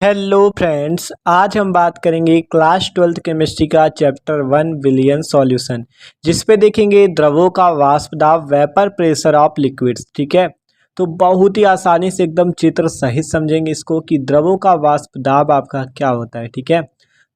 Hello friends, आज हम बात करेंगे क्लास 12th केमिस्ट्री का चैप्टर 1 विलियन सॉल्यूशन, जिस पे देखेंगे द्रवों का वाष्प दाब, वेपर प्रेशर ऑफ लिक्विड्स। ठीक है, तो बहुत ही आसानी से एकदम चित्र सहित समझेंगे इसको कि द्रवों का वाष्प दाब आपका क्या होता है। ठीक है,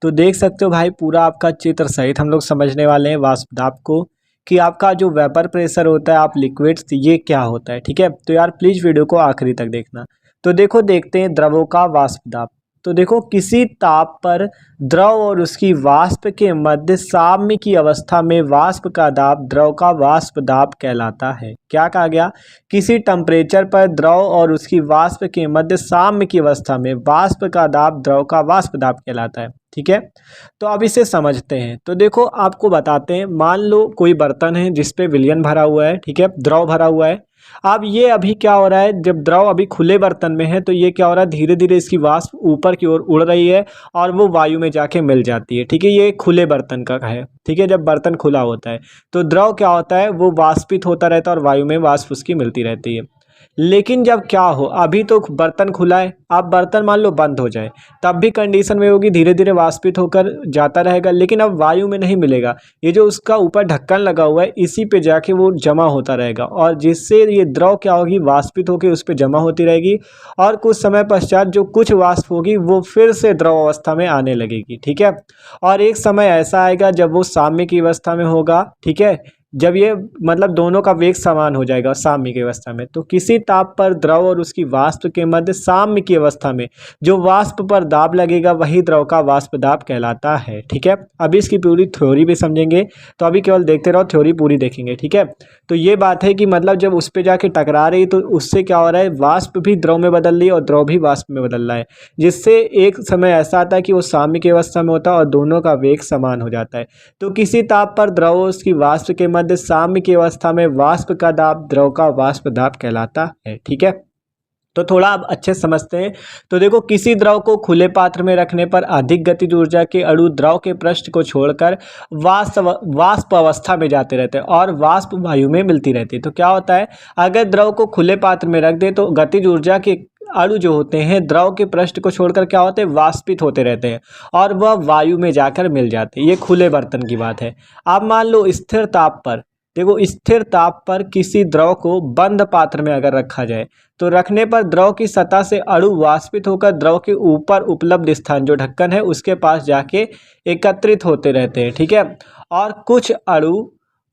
तो देख सकते हो भाई, पूरा आपका चित्र सहित हम लोग समझने वाले हैं वाष्प दाब को कि आपका जो वेपर प्रेशर होता है आप लिक्विड्स, ये क्या होता है। ठीक है, तो यार प्लीज़ वीडियो को आखिरी तक देखना। तो देखो, देखते हैं द्रवों का वाष्प दाब। तो देखो, किसी ताप पर द्रव और उसकी वाष्प के मध्य साम्य की अवस्था में वाष्प का दाब द्रव का वाष्प दाब कहलाता है। क्या कहा गया? किसी टेम्परेचर पर द्रव और उसकी वाष्प के मध्य साम्य की अवस्था में वाष्प का दाब द्रव का वाष्प दाब कहलाता है। ठीक है, तो अब इसे समझते हैं। तो देखो, आपको बताते हैं, मान लो कोई बर्तन है जिसपे विलयन भरा हुआ है। ठीक है, द्रव भरा हुआ है। अब ये अभी क्या हो रहा है, जब द्रव अभी खुले बर्तन में है तो ये क्या हो रहा है, धीरे धीरे इसकी वाष्प ऊपर की ओर उड़ रही है और वो वायु में जाके मिल जाती है। ठीक है, ये खुले बर्तन का है। ठीक है, जब बर्तन खुला होता है तो द्रव क्या होता है, वो वाष्पित होता रहता है और वायु में वाष्प उसकी मिलती रहती है। लेकिन जब क्या हो, अभी तो बर्तन खुला है, अब बर्तन मान लो बंद हो जाए, तब भी कंडीशन में होगी, धीरे धीरे वाष्पित होकर जाता रहेगा, लेकिन अब वायु में नहीं मिलेगा। ये जो उसका ऊपर ढक्कन लगा हुआ है, इसी पे जाके वो जमा होता रहेगा और जिससे ये द्रव क्या होगी, वाष्पित होकर उस पर जमा होती रहेगी और कुछ समय पश्चात जो कुछ वाष्प होगी वो फिर से द्रव अवस्था में आने लगेगी। ठीक है, और एक समय ऐसा आएगा जब वो साम्य की अवस्था में होगा। ठीक है, जब ये मतलब दोनों का वेग समान हो जाएगा साम्य की अवस्था में, तो किसी ताप पर द्रव और उसकी वाष्प के मध्य साम्य की अवस्था में जो वाष्प पर दाब लगेगा वही द्रव का वाष्प दाब कहलाता है। ठीक है, अभी इसकी पूरी थ्योरी भी समझेंगे, तो अभी केवल देखते रहो, थ्योरी पूरी देखेंगे। ठीक है, तो ये बात है कि मतलब जब उस पर जाके टकरा रही तो उससे क्या हो रहा है, वाष्प भी द्रव में बदल रही है और द्रव भी वाष्प में बदल रहा है, जिससे एक समय ऐसा आता है कि वो साम्य की अवस्था में होता है और दोनों का वेग समान हो जाता है। तो किसी ताप पर द्रव और उसकी वाष्प के मध्य साम्य की अवस्था में वाष्प का दाब द्रव का वाष्प दाब कहलाता है। ठीक है, तो थोड़ा अब अच्छे समझते हैं। तो देखो, किसी द्रव को खुले पात्र में रखने पर अधिक गतिज ऊर्जा के अणु द्रव के पृष्ठ को छोड़कर वाष्प अवस्था में जाते रहते हैं और वाष्प वायु में मिलती रहती है। तो क्या होता है, अगर द्रव को खुले पात्र में रख दे तो गतिज ऊर्जा के अणु जो होते हैं द्रव के पृष्ठ को छोड़कर क्या होते हैं, वाष्पित होते रहते हैं और वह वायु में जाकर मिल जाते हैं। ये खुले बर्तन की बात है। अब मान लो स्थिर ताप पर, देखो स्थिर ताप पर किसी द्रव को बंद पात्र में अगर रखा जाए तो रखने पर द्रव की सतह से अणु वाष्पित होकर द्रव के ऊपर उपलब्ध स्थान जो ढक्कन है उसके पास जाके एकत्रित होते रहते हैं। ठीक है, और कुछ अणु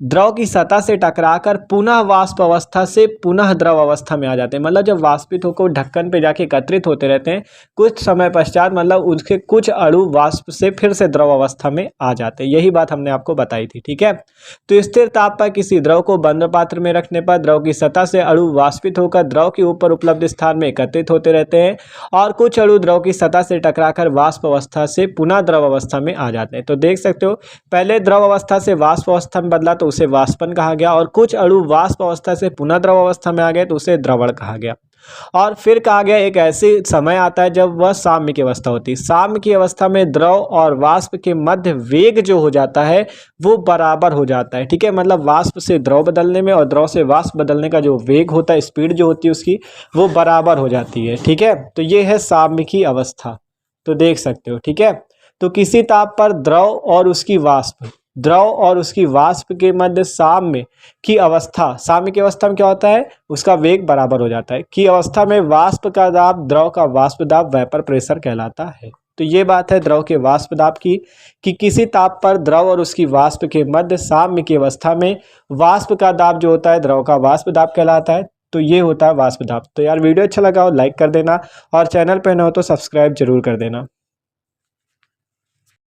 द्रव की सतह से टकराकर पुनः वाष्प अवस्था से पुनः द्रव अवस्था में आ जाते हैं। मतलब जब वाष्पित होकर ढक्कन पे जाके एकत्रित होते रहते हैं, कुछ समय पश्चात मतलब उसके कुछ अणु वाष्प से फिर से द्रव अवस्था में आ जाते हैं। यही बात हमने आपको बताई थी। ठीक है, तो स्थिर ताप पर किसी द्रव को बंद पात्र में रखने पर द्रव की सतह से अणु वाष्पित होकर द्रव के ऊपर उपलब्ध स्थान में एकत्रित होते रहते हैं और कुछ अणु द्रव की सतह से टकराकर वाष्प अवस्था से पुनः द्रव अवस्था में आ जाते हैं। तो देख सकते हो, पहले द्रव अवस्था से वाष्प अवस्था में बदला तो उसे वाष्पन कहा गया और कुछ अणु वाष्प अवस्था से पुनः द्रव अवस्था में आ गए तो उसे द्रवण कहा गया। और फिर कहा गया एक ऐसे समय आता है जब वह साम्य की अवस्था होती है। साम्य की अवस्था में द्रव और वाष्प के मध्य वेग जो हो जाता है वो बराबर हो जाता है। ठीक है, मतलब वाष्प से द्रव बदलने में और द्रव से वाष्प बदलने का जो वेग होता है, स्पीड जो होती है उसकी, वो बराबर हो जाती है। ठीक है, तो ये है साम्य की अवस्था। तो देख सकते हो। ठीक है, तो किसी ताप पर द्रव और उसकी वाष्प के मध्य साम्य की अवस्था, साम्य की अवस्था में क्या होता है, उसका वेग बराबर हो जाता है, की अवस्था में वाष्प का दाब द्रव का वाष्प दाब वेपर प्रेशर कहलाता है। तो ये बात है द्रव के वाष्प दाब की, कि किसी ताप पर द्रव और उसकी वाष्प के मध्य साम्य की अवस्था में वाष्प का दाब जो होता है द्रव का वाष्प दाब कहलाता है। तो ये होता है वाष्प दाब। तो यार वीडियो अच्छा लगा हो लाइक कर देना और चैनल पर न हो तो सब्सक्राइब जरूर कर देना।